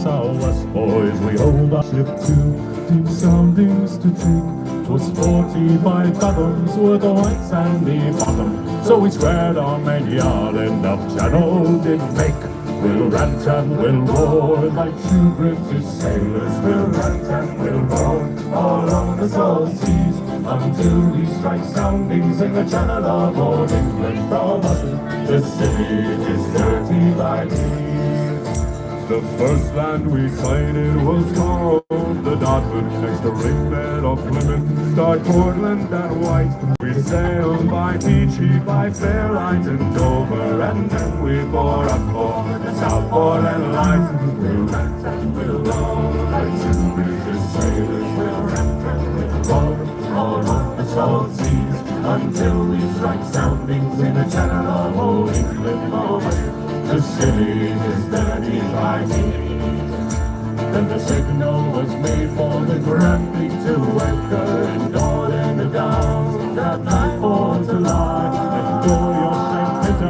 our West boys, we hold our ship to deep soundings to take. 'Twas 45 fathoms with a white sandy bottom, so we squared our main yard and up channel did make. We'll rant and we'll roar like two British sailors. We'll rant and we'll roar all on the salt seas until we strike soundings in the channel of old England. From us, the city is dirty by these. The first land we sighted was called the Dartford, next to ring bed of Plymouth, start Portland and White. We sailed by Beachy, by Fairlight and Dover, and then we bore up for the Southport and Light. We'll rant and we'll roar like two British sailors. We'll rant and we'll roar all on the salt seas until we strike soundings in the channel of old England. The city is dirty by these. Then the signal was made for the Grand Fleet to anchor in Northern the Downs that night for to lie. Let go your St.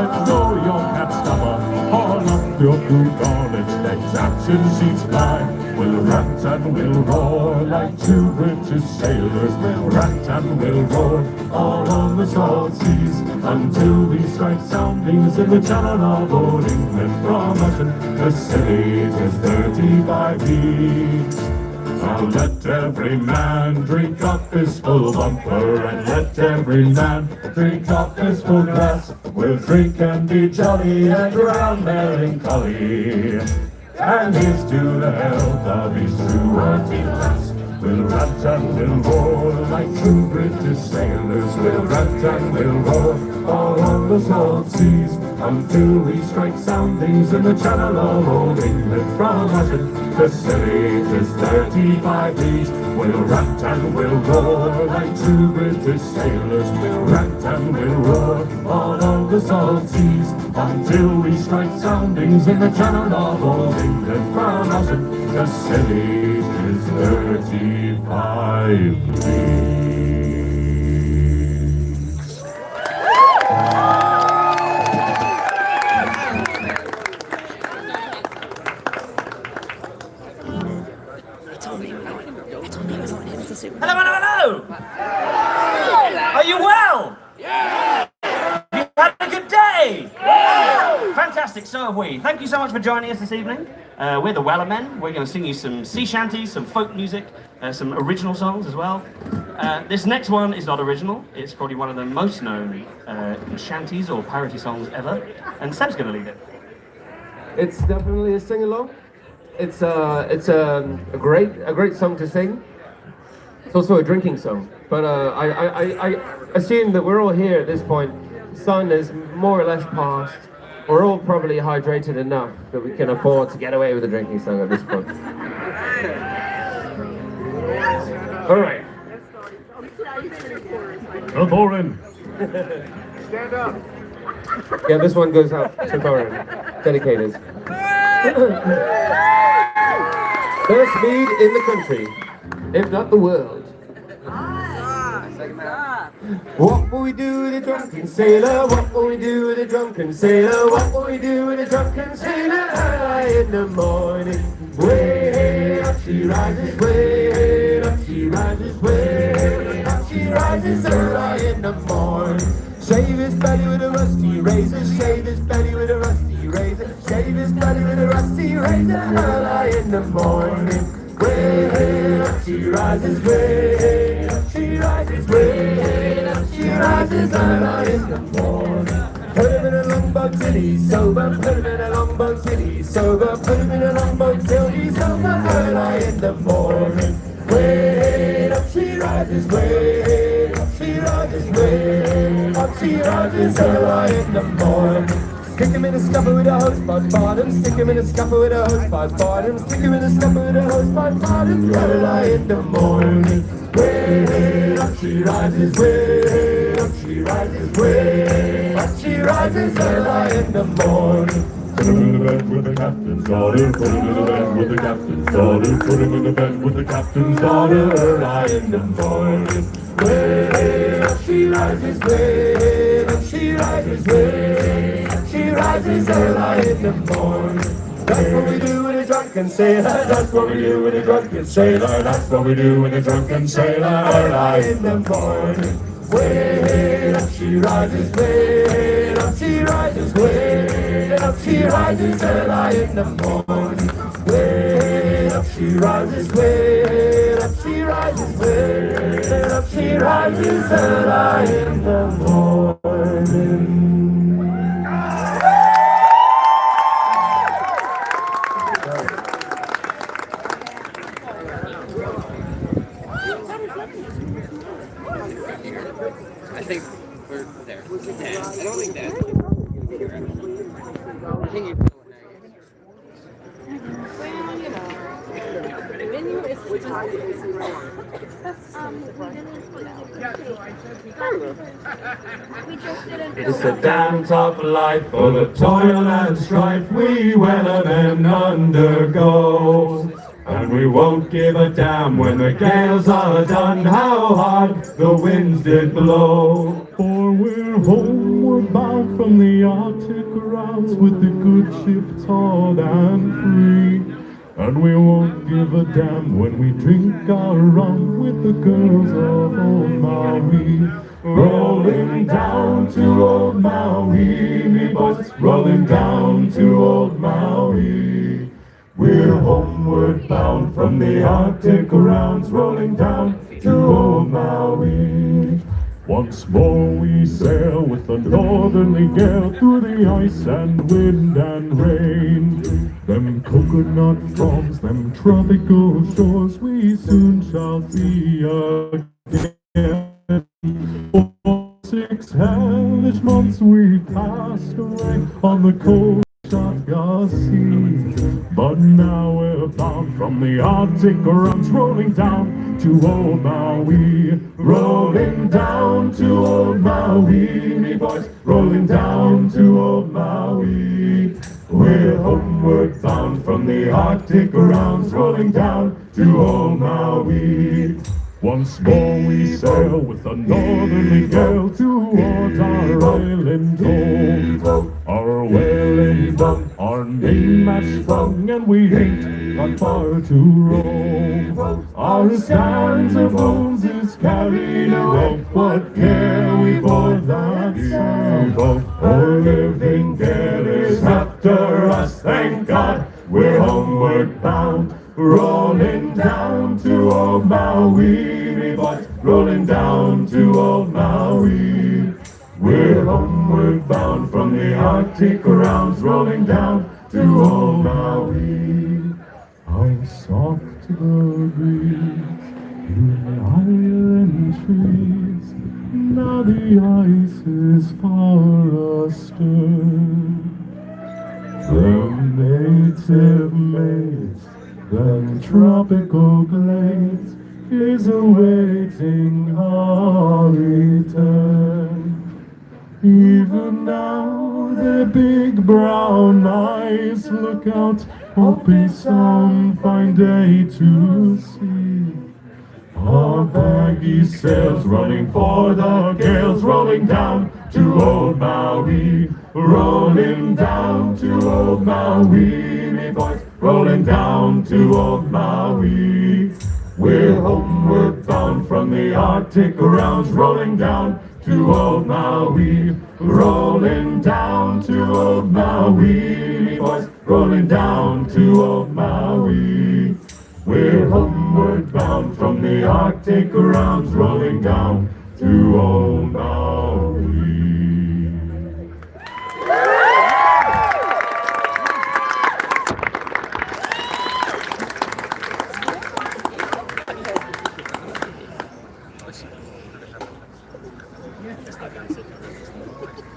let go your cat stopper, haul up your blue garments, let action sheets fly. We'll rant and we'll roar like two British sailors. We'll rant and we'll roar all on the salt seas until we strike soundings in the channel of old England. From us, the city is dirty by these. Now let every man drink up his full bumper, and let every man drink up his full glass. We'll drink and be jolly and drown melancholy, and here's to the health of his true worthy lass. We'll rant and we'll roar like true British sailors. We'll rant and we'll roar all on the salt seas until we strike soundings in the channel of old England. From us, the city is dirty by these. We'll rant and we'll roar like true British sailors. We'll rant and we'll roar all on the salt seas until we strike soundings in the channel of old England. From us, the city is dirty by these. Hello, hello, hello! Are you well? Yeah! You had a good day? Yeah! Fantastic, so have we. Thank you so much for joining us this evening. We're the Wellermen. We're going to sing you some sea shanties, some folk music, some original songs as well. This next one is not original. It's probably one of the most known shanties or parody songs ever. And Seb's going to lead it. It's definitely a sing-along. It's a great song to sing. It's also a drinking song, but I assume that we're all here at this point. The sun is more or less past. We're all probably hydrated enough that we can afford to get away with a drinking song at this point. All right. To Thorin. Stand up. Yeah, this one goes out to Thorin. Dedicated. Best mead in the country, if not the world. What will we do with a drunken sailor? What will we do with a drunken sailor? What will we do with a drunken sailor? Early in the morning, way up she rises, way up she rises, way up she rises early in the morning. Shave his belly with a rusty razor, shave his belly with a rusty razor, shave his belly with a rusty razor early in the morning. Way up she rises, way up she rises, way up she rises early in the morning. Put him in a longboat till he's sober, put him in a longboat till he's sober, put him in a longboat till he's sober early in the morning. Way up she rises, way up she rises, way up she rises early in the morning. Stick him in a scupper with a hosepipe bottom, stick him in a scupper with a hosepipe bottom, stick him in a scupper with a hosepipe bottom, early in the morning. Way up she rises, way up she rises, way up she rises early in the morning. Put him in the bed with the captain's daughter, put him in the bed with the captain's daughter, put him in the bed with the captain's daughter early in the morning. Way up she rises, way up she rises, way up she rises early in the morning. That's what we do with a drunken sailor. That's what we do with a drunken sailor. That's what we do with a drunken sailor. Early in the morning. Way up she rises, way up she rises, way up she rises early in the morning. Way up she rises, way up she rises, way up she rises early in the morning. I think we're there. 10. I don't think that. I think you. It's a damn tough life full of toil and strife we Wellermen undergo. And we won't give a damn when the gales are done how hard the winds did blow. For we're homeward bound from the Arctic routes with the good ship taut and free. And we won't give a damn when we drink our rum with the girls of old Maui. Rolling down to old Maui, me boys, rolling down to old Maui. We're homeward bound from the Arctic rounds, rolling down to old Maui. Once more we sail with a northerly gale through the ice and wind and rain. Them coconut frogs, them tropical shores we soon shall see again. For 6 hellish months we passed away on the cold Shotgun Sea. But now we're bound from the Arctic runs, rolling down to old Maui. Rolling down to old Maui, me boys, rolling down to old Maui. We're homeward bound from the Arctic rounds, rolling down to old Maui. Once more we sail with a northerly gale towards our island home. Our whaling boat, our mainmast sprung, and we ain't got far to row. Our stanza bones is carried away, what care we for that sailboat? Our living gale is after us, thank God, we're homeward bound. Rolling down to old Maui, me boys, rolling down to old Maui. We're homeward bound from the Arctic rounds, rolling down to old Maui. How soft the breeze in the island trees, now the ice is far astern. The native mates, the tropical glades is awaiting our return. Even now their big brown eyes look out, hoping some fine day to see our baggy sails running for the gales, rolling down to old Maui, rolling down to old Maui, me boys, rolling down to old Maui. We're homeward bound from the Arctic rounds, rolling down to old Maui, rolling down to old Maui, me boys, rolling down to old Maui. We're homeward bound from the Arctic rounds, rolling down to old Maui.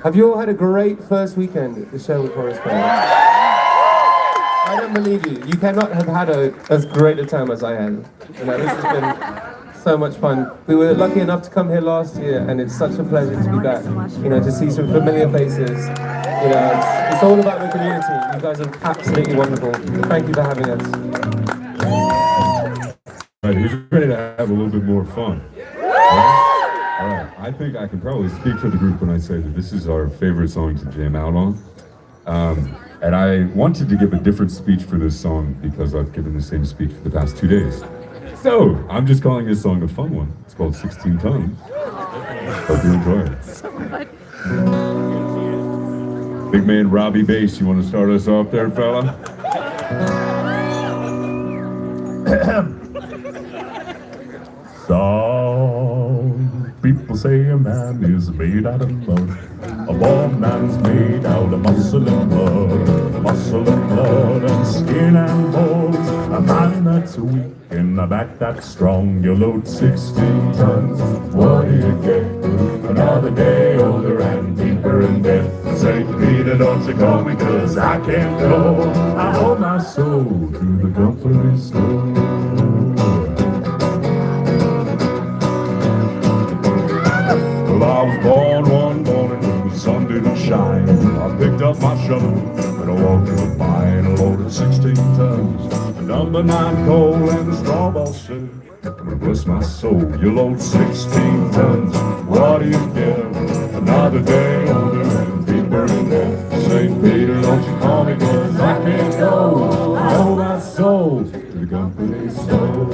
Have you all had a great first weekend at the show with Horace Perry? I don't believe you. You cannot have had as great a time as I had. You know, this has been so much fun. We were lucky enough to come here last year, and it's such a pleasure to be back. You know, to see some familiar faces. You know, it's all about the community. You guys are absolutely wonderful. Thank you for having us. All right, who's ready to have a little bit more fun? All right, I think I can probably speak for the group when I say that this is our favorite song to jam out on. And I wanted to give a different speech for this song because I've given the same speech for the past 2 days. So I'm just calling this song a fun one. It's called 16 Tons. Hope you enjoy it. Big man Robbie Bass, you want to start us off there, fella? Some people say a man is made out of mud. A born man's made out of muscle and blood and skin and bones. A man that's weak and a back that's strong. You load 16 tons, what do you get? Another day older and deeper in debt. St. Peter, don't you call me, 'cause I can't go. I owe my soul to the company store. Well, I was born one morning when the sun didn't shine. I picked up my shovel and I walked to the mine. I loaded 16 tons, number 9 coal and the straw ball said, bless my soul, you load 16 tons, what do you get? Another day older and deeper in debt. St. Peter, don't you call me, 'cause I can't go. I owe my soul to the company store.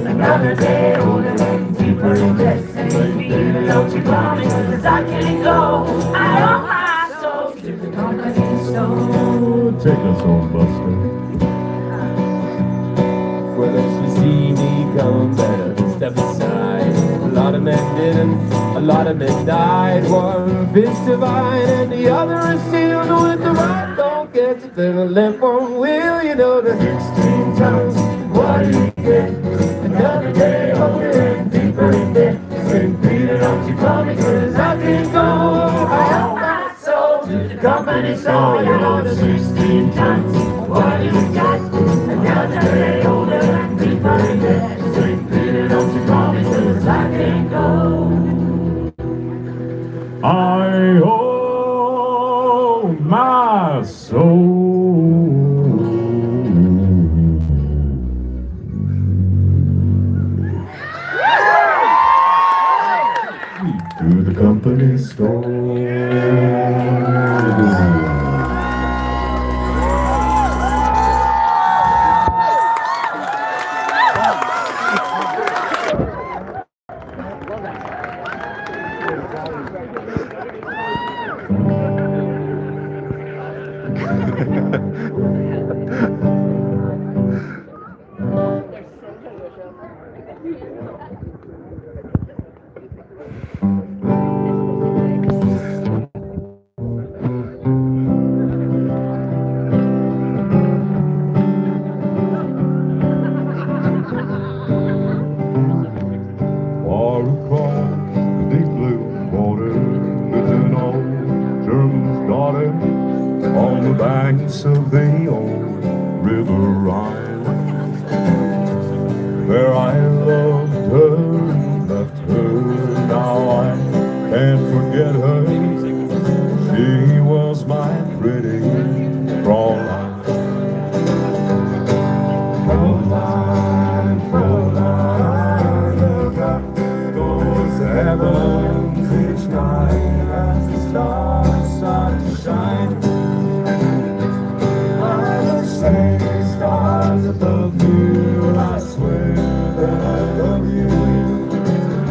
Another day older and deeper in debt. St. Peter, don't you call me, 'cause I can't go. I owe my soul to the company store. Take us home, Buster. Well, if you see me come, better step aside. A lot of men didn't, a lot of men died. One fist divine and the other is sealed. With the right don't get you, then the left one will. You know the 16 tons, what do you get? Another day older and deeper in debt. St. Peter, don't you call me, 'cause I can't go. I owe my soul to the company store. You know the 16 tons, what do you got? Another day older and deeper in debt. St. Peter, don't you call me, 'cause I can't go. I owe my soul to the company store. Far across the deep blue water lives an old German's daughter on the banks of the old River Rhine. Where I loved her and left her, now I can't forget her. She was my pretty Fraulein. Fraulein, Fraulein, look up towards the heavens each night as the stars start to shine. By the same stars above you, I swear that I love you.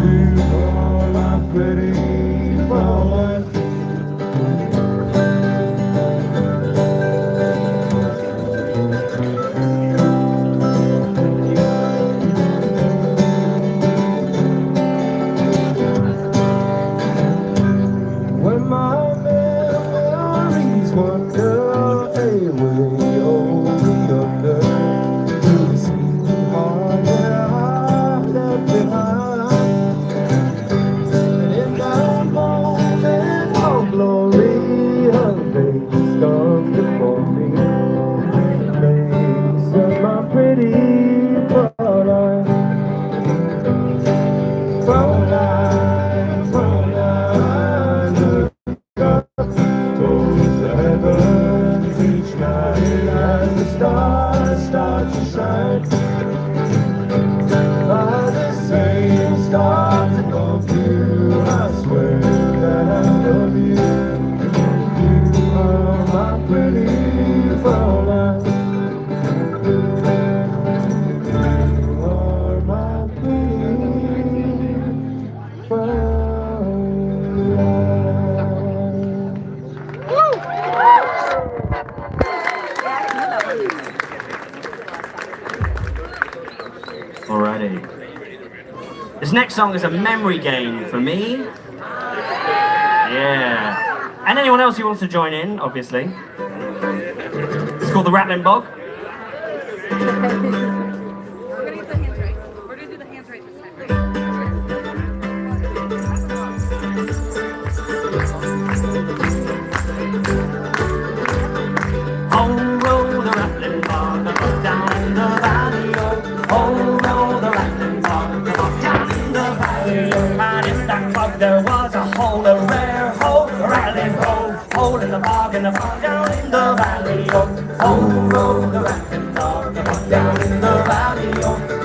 You are my pretty Fraulein. Fräulein, Fräulein, look up towards the heavens each night as the stars start to shine. By the same stars above you, I swear that I love you. You are my pretty Fräulein. You are my pretty Fräulein. Alrighty. This next song is a memory game for me. Yeah. And anyone else who wants to join in, obviously. It's called the Rattling Bog. We're gonna get the hands right. We're gonna do the hands right this Oh, roll the rattling bog, the bog down in the valley. Oh, roll the rattling bog, the bog down in the valley. And in that bog there was a hole, a rare hole, a rattling hole in the bog, and the bog down in the valley. Oh, roll the rattling bog, the bog down in the valley.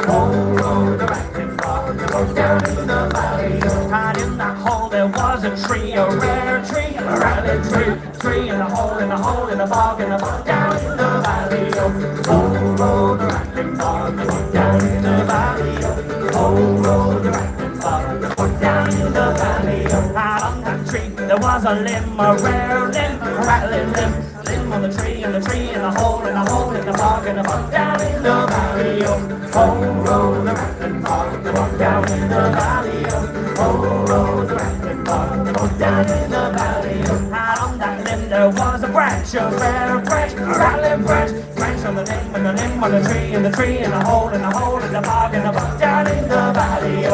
Oh, roll the rattling bog, the bog down in the valley. And in that hole there was a tree, a rare tree, a rattling tree in the hole, in the hole, in the bog down in the valley. Oh, roll the rattling bog, the bog down in the valley. Oh, roll the rattling bog, the bog down in the valley. And on that tree there was a limb, a rare limb, a rattling limb on the tree, in the hole, in the hole, in the bog down in the valley. Oh, roll the rattling bog, the bog down in the valley. Oh, roll the rattling bog, the bog down in the valley. And on that limb there was a branch, a rare branch, a rattling branch on the limb, and the limb on the tree, in the hole, in the bog down in the valley.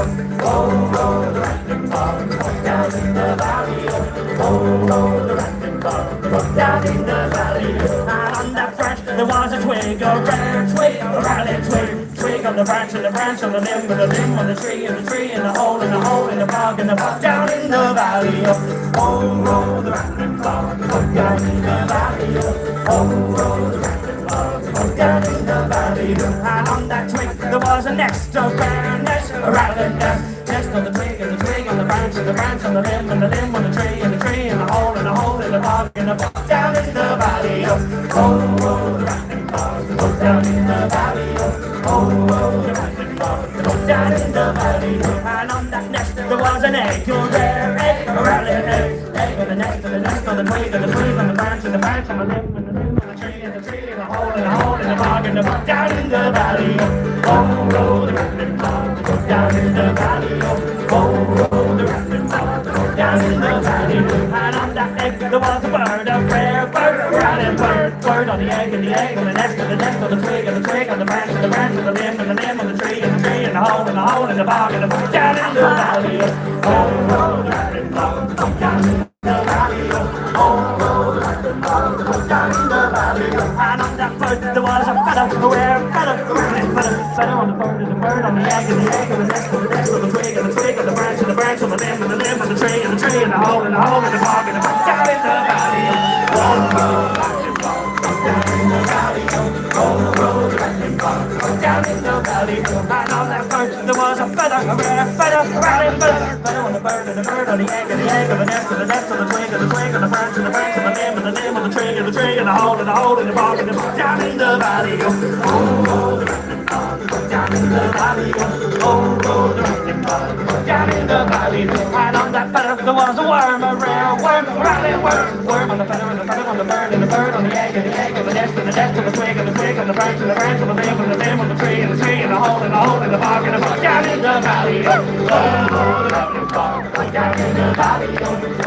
Oh, roll the rattling bog, the bog down in the valley. Oh, roll the rattling bog, the bog down in the valley. And on that branch there was a twig, a rare twig, a rattling twig on the branch on the limb, and the limb on the tree, in the hole, in the bog down in the valley. Oh, roll the rattling bog, the bog down in the valley. Oh, roll the rattling bog, the bog down in the valley. And on that twig there was a nest, a rare nest, a rattling nest on the twig, on the branch on the limb, and the limb on the tree, in the hole, in the bog down in the valley. Oh, roll the rattling bog, the bog down in the valley. Oh, roll the rattling bog, the bog down in the valley. And on that nest there was an egg, a rare egg, a rattling egg on the nest, on the twig, on the branch on the limb, and the limb on the tree, in the hole, in the bog down in the valley. Oh, roll the rattling bog, the bog down in the valley. Oh, roll the rattling bog, the bog down in the valley. And on that egg there was a bird, a rare bird, a rattling bird on the egg, on the nest, on the twig, on the branch on the limb, and the limb on the tree, in the hole, in the bog down in the valley. Oh, roll the rattling bog, the bog down in the valley. Oh, roll the rattling bog, the bog down in the valley. And on that bird there was a feather, a rare feather, a rattling feather on the bird, and the bird on the egg, on the nest, on the twig, on the branch on the limb, and the limb on the tree, in the hole, in the bog down in the valley. Oh, roll the rattling bog, the bog down in the valley. Oh, roll the rattling bog, the bog down in the valley. And on that bird there was a feather, a rare feather, a rattling feather on the bird, and the bird on the egg, on the nest, on the twig, on the branch on the limb, and the limb on the tree, in the hole, in the bog down in the valley. Oh, roll the rattling bog, the bog down in the valley. Oh, roll the rattling bog, the bog down in the valley. And on that feather there was a worm, a rare worm, a rattling worm on the feather, and the feather on the bird, and the bird on the egg, on the nest, on the twig, on the branch on the limb on the tree, in the hole, in the bog down in the valley. Oh, roll the rattling bog, the bog down in the valley.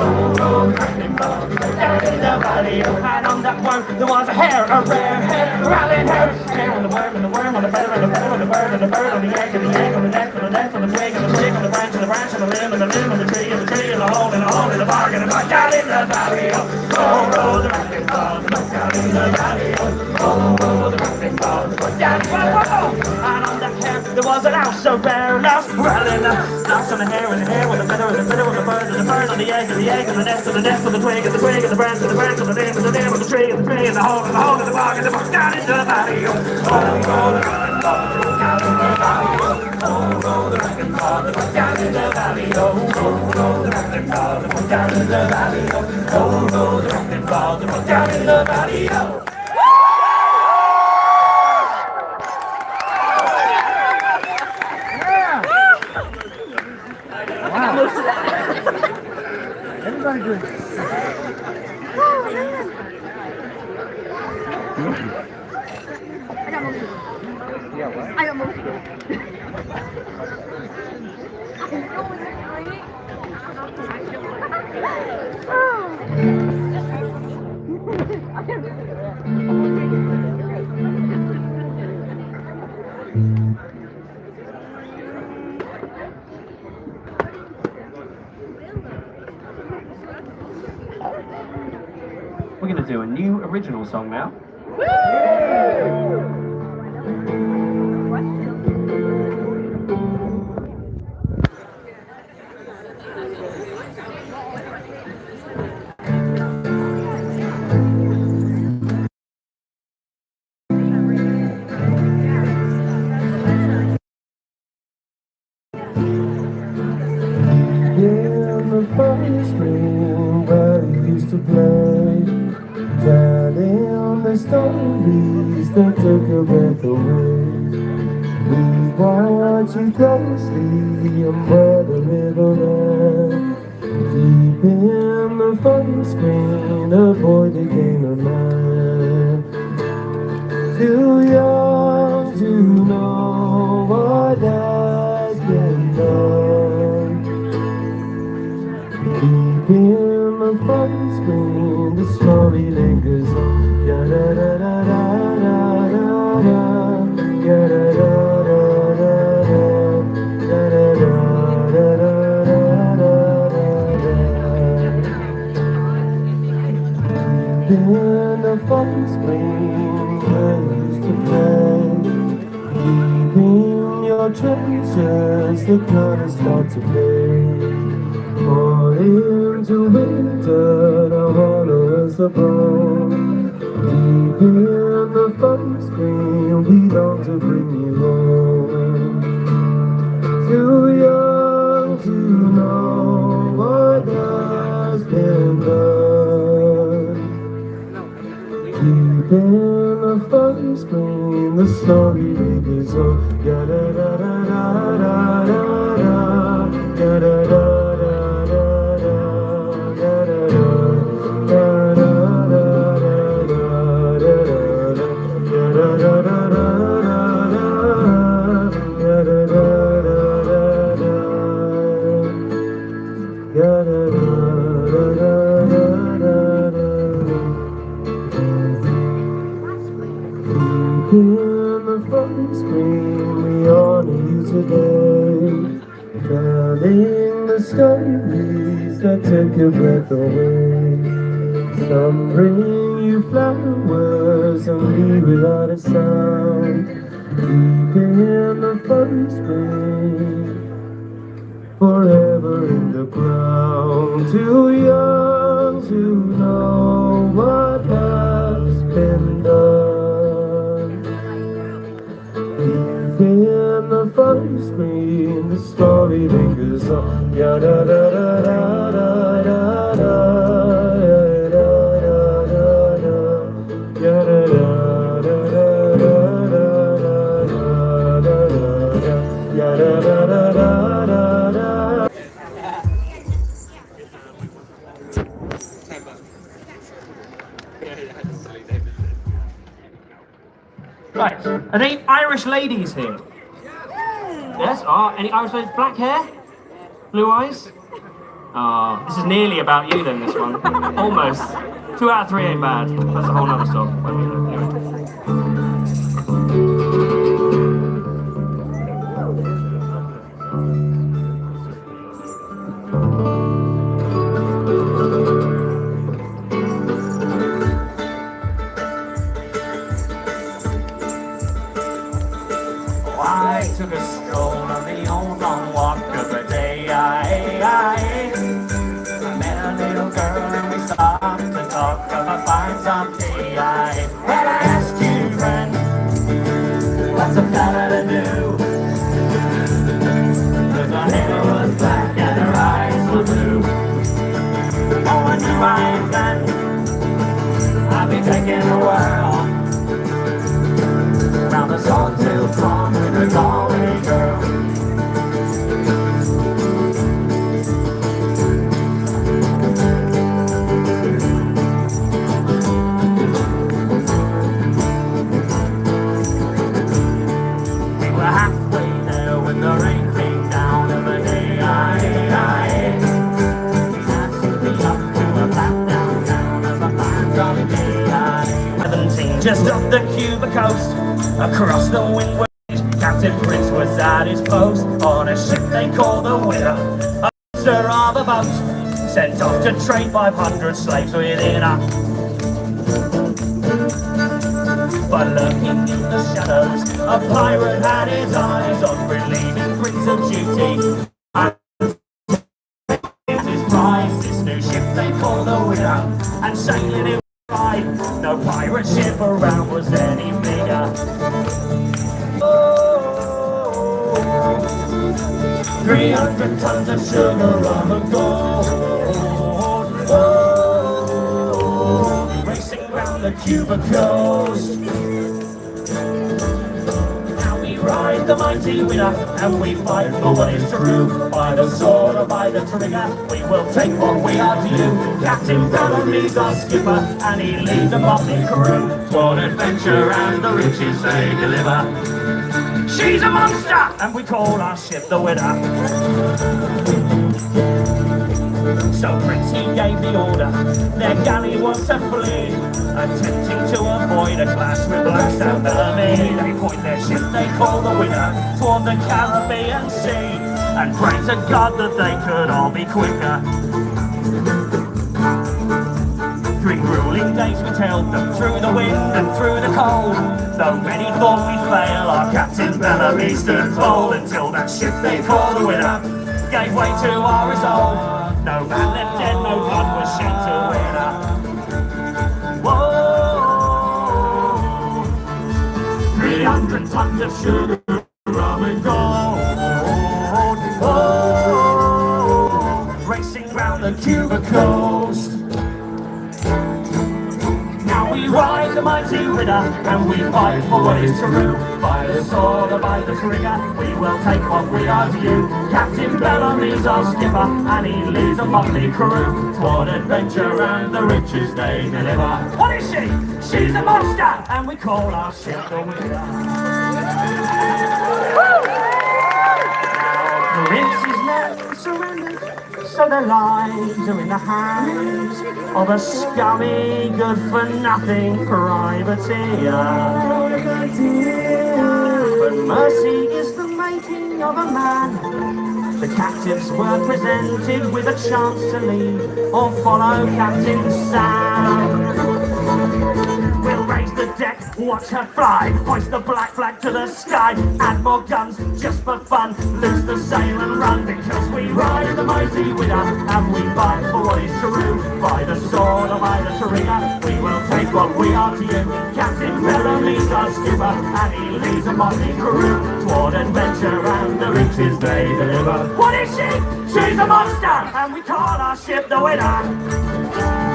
Oh, roll the rattling bog, the bog down in the valley. And on that worm there was a hare, a rare hare, a rattling hare on the worm, and the worm on the feather, and the feather on the bird, and the bird on the egg, on the nest, on the twig, on the branch on the limb, and the limb on the tree, in the hole, in the bog down in the valley. Oh, roll the rattling bog, the bog down in the valley. Oh, roll the rattling bog, the bog down in the valley. And on that hare there was an house so bare and lost, rattling up, knocks on the hair and the hair, with the feather and the feather, with the bird and the bird, on the egg and the egg, and the nest and the nest, with the twig and the twig, and the branch and the branch, and the limb and the limb, and the tree and the tree, and the hole and the hole, and the bog and the bog, down into the valley. Oh, go the running father, down in the valley. Oh, go the running father, down in the valley. Oh, go the running father, down in the valley. Oh, go the running father, down in the valley. Oh. Everybody drink. I got most of it. Yeah, what? I got most of it. We're going to do a new original song now. In the forest green where we used to play, telling the stories that took your breath away. We watch you closely and where the river ran. Deep in the forest green, a boy became a man. Too young to know what has been done. Deep in the phone screen, the story lingers on. Ya da da da da da da da. Ya da da da da da. Ya da da da da da da. Deep in the phone screen, where you used to play. Keeping your treasures, the colors start to fade. Fall into winter, now hollow as a bone. Deep in the phone screen, we long to bring you home. Too young to know what has been done. Deep in the phone screen, the story lingers on. Ya da da da da da da da. Ya da da. In the phone screen, we honor you today, telling the stories that took your breath away. Some bring you flowers and leave without a sound. Deep in the phone screen, forever in the ground. Too young to know what has been done. In the phone screen, the story lingers on. Ya da da da da da da da. Ya da da da da. Ya da da da da da. Ya da da da da da. Right, are they Irish ladies here? Yes, any Irish ladies? Black hair? Blue eyes? This is nearly about you then, this one. Almost. 2 out of 3 ain't bad. That's a whole nother song. I took a just off the Cuba coast, across the windward, Captain Prince was at his post on a ship they call the Winner, a monster of a boat, sent off to trade 500 slaves within her. But lurking in the shadows, a pirate had his eyes on relieving Prince of duty. And his prize, this new ship they call the Winner, and sailing in right, no pirate ship around was any bigger. 300 tons of sugar, rum and gold, racing round the Cuba coast. Now we ride the mighty Winner, and we fight for what is true. By the sword or by the trigger, we will take what we are to you. Captain Wellerman's our skipper, and he leads a motley crew toward adventure and the riches they deliver. She's a monster, and we call our ship the Winner. So Prince he gave the order, their galley was to flee, attempting to avoid a clash with Black South Army. They point their ship they call the Winner toward the Caribbean Sea, and pray to God that they could all be quicker. 3 grueling days we tailed them through the wind and through the cold. Though many thought we'd fail, our Captain Bellamy stood bold until that ship they call the Winner gave way to our resolve. No man left dead, no blood was shed to win her. Whoa, 300 tons of sugar, rum and gold. Whoa, racing round the Cuba coast. Now we ride the mighty Winner, and we fight for what is true. By the sword or by the trigger, we will take what we are to you. Captain Bellamy's our skipper, and he leads a motley crew toward adventure and the riches they deliver. What is she? She's a monster, and we call our ship the Winner. The Prince is now surrendered, so their lives are in the hands of a scummy, good-for-nothing privateer. But mercy is the making of a man. The captives were presented with a chance to leave or follow Captain Sam. We'll raise the deck, watch her fly, hoist the black flag to the sky, add more guns just for fun, loose the sail and run, because we ride the mighty Winner, and we fight for what is true. By the sword or by the trigger, we will take what we are to you. Captain Bellamy's our skipper, and he leads a motley crew toward adventure and the riches they deliver. What is she? She's a monster, and we call our ship the Winner.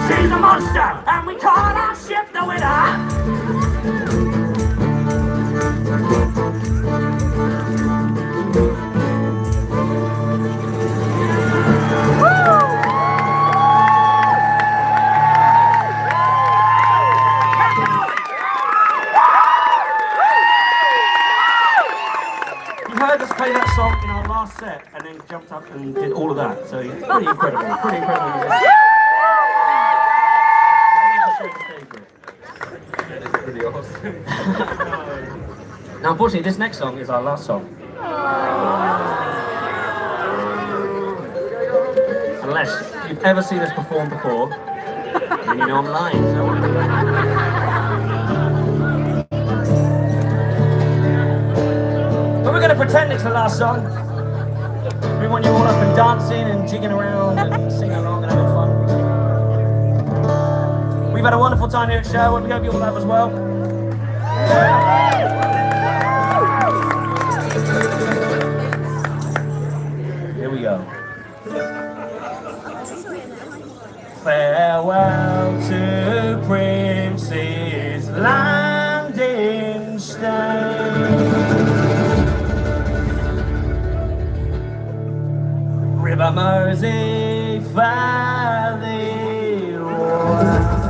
She's a monster, and we call our ship the Winner. You heard us play that song in our last set, and then jumped up and did all of that. So pretty incredible, pretty incredible. Pretty awesome. Now, unfortunately, this next song is our last song. Unless you've ever seen us perform before, then you know I'm lying. So. But we're going to pretend it's the last song. We want you all up and dancing and jigging around and singing along and having fun. We've had a wonderful time here at Sherwood. We hope you all have as well. Here we go. Farewell to Prince's landing stage. River Mersey, Valley West.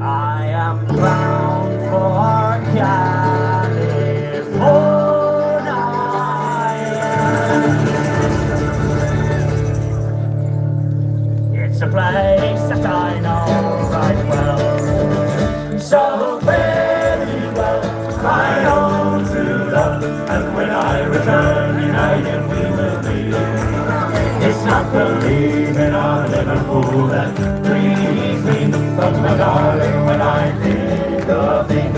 I am bound for California. It's a place that I know. return, united we will be. It's not believing on Liverpool that brings me, but my darling, when I think of thee.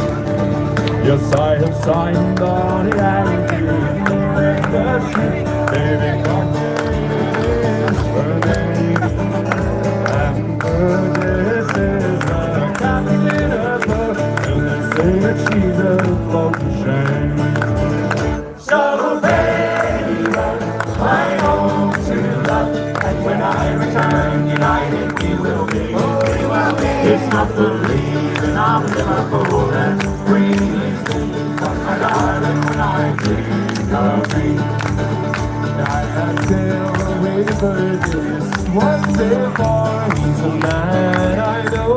Yes, I have signed on the anti the ship, baby, cocktails for me. And this is the captain of her, and they say that she's a floating shame. So farewell, my own true love, and when I return, united we will be. It's not believing of Liverpool that brings me, but my darling, when I think of thee. I sail away for this once before. He's a man I know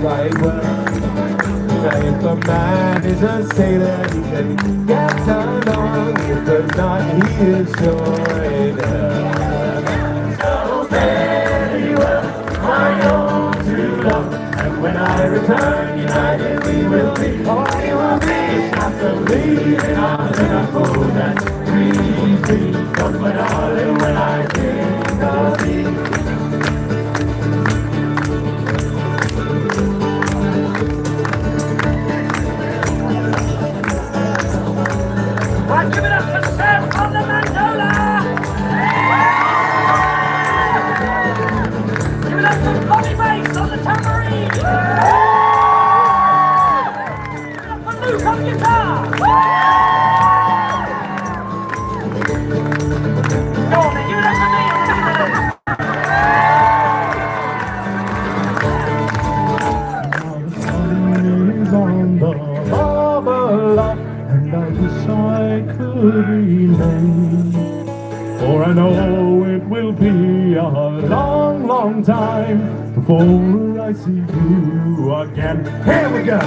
right well. Now if a man is a sailor, he can get turned on. If there's not, he is sure enough. So very well, my own true love, and when I return, united we will be. Oh, we will be. It's not the leaving on Liverpool that brings me, but my darling, when I think of thee. Right, give it up for Sam on the Mandola! Give it up for Bobby Bass on the tambourine! Give it up for Luke on guitar! Go on then, give it up for me on piano! Is on the harbor lock, and I wish I could remain. For I know it will be a long, long time before I see you again. Here we go!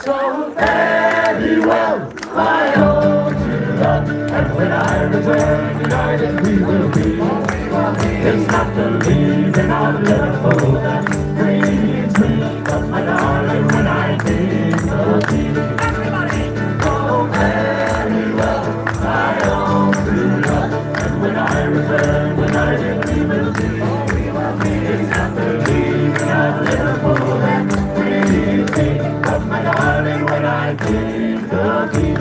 So very well, my own true love, and when I return, united we will be. It's not the leaving of Liverpool that brings me, but my darling, when I think of thee. Everybody! So very well, my own true love, and when I return, united we will be. It's not the leaving of Liverpool that brings me, but my darling, when I think of thee.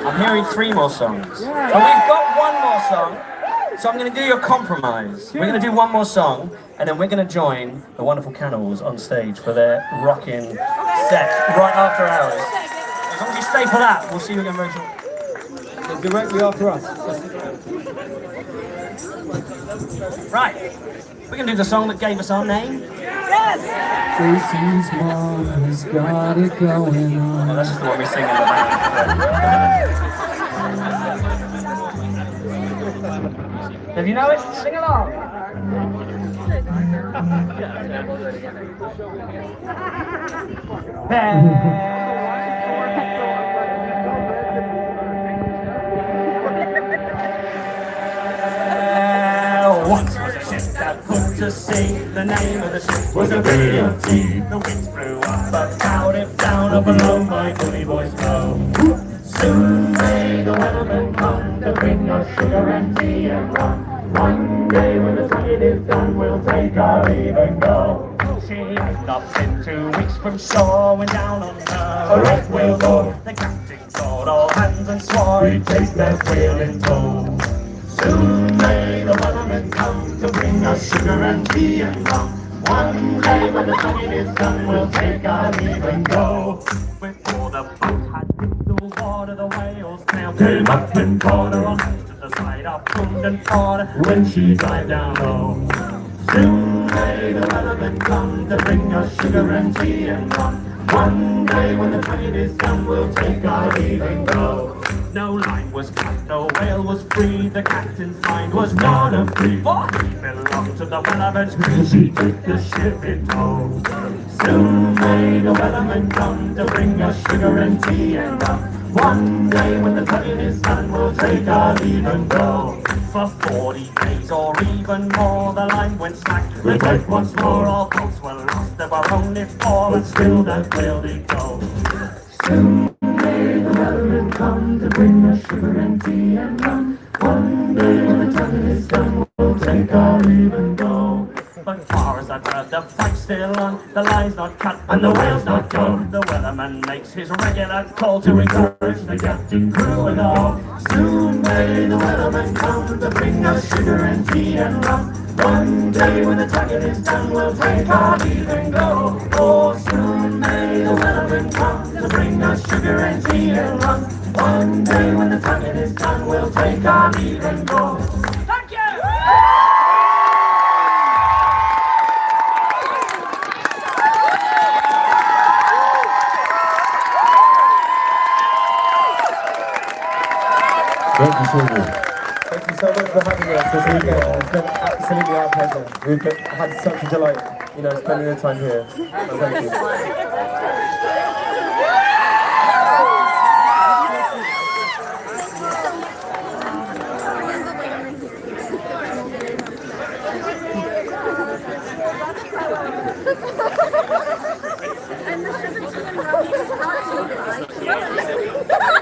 I'm hearing 3 more songs. But we've got 1 more song, so I'm going to do a compromise. We're going to do 1 more song, and then we're going to join the wonderful Cannibals on stage for their rocking set right after ours. As long as you stay for that, we'll see you again very shortly. Directly after us. Right, we're going to do the song that gave us our name. Tracy's mom has got it going on. Oh, that's just the one we sing in the back. If you know it, sing along. Once was a ship that put to sea. The name of the ship was a V.O.T. The winds blew up about it, down up below my bully boys go. Soon may the Wellerman come to bring us sugar and tea and rum. One day when the trade is done, we'll take our leave and go. She stopped in 2 weeks from shore, went down on her a red whale board. The captain called all hands and swore he'd take that whale in tow. Soon may the Wellerman come to bring us sugar and tea and rum. One day when the trade is done, we'll take our leave and go. Before the boat had hit the water, the whales came up and caught her on to the side of boomed and caught her when she dived down low. Soon may the Wellerman come to bring us sugar and tea and rum. One day when the trade is done, we'll take our leave and go. No line was cut, no whale was free. The captain's mind was gone and free, for he belonged to the Wellerman's crew. She took the ship in tow. Soon may the Wellerman come to bring us sugar and tea and rum. One day when the tugging is done, we'll take our leave and go. For 40 days or even more, the line went slack. The deck once more, all boats were lost. There were only 4, but still that whale did go. Soon may the Wellerman come to bring us sugar and tea and rum. One day when the tugging is done, we'll take our leave and go. But far as I've heard, the fight's still on. The line's not cut and the whale's not gone. The Wellerman makes his regular call to encourage the captain, crew and all. Soon may the Wellerman come to bring us sugar and tea and rum. One day when the tugging is done, we'll take our leave and go. Oh, soon may the Wellerman come to bring us sugar and tea and rum. One day when the tugging is done, we'll take our leave and go. Thank you! Thank you so much. Thank you so much for having us this weekend. It's been absolutely our pleasure. We've had such a delight, spending the time here. So thank you. And the 17 and rum is not so good.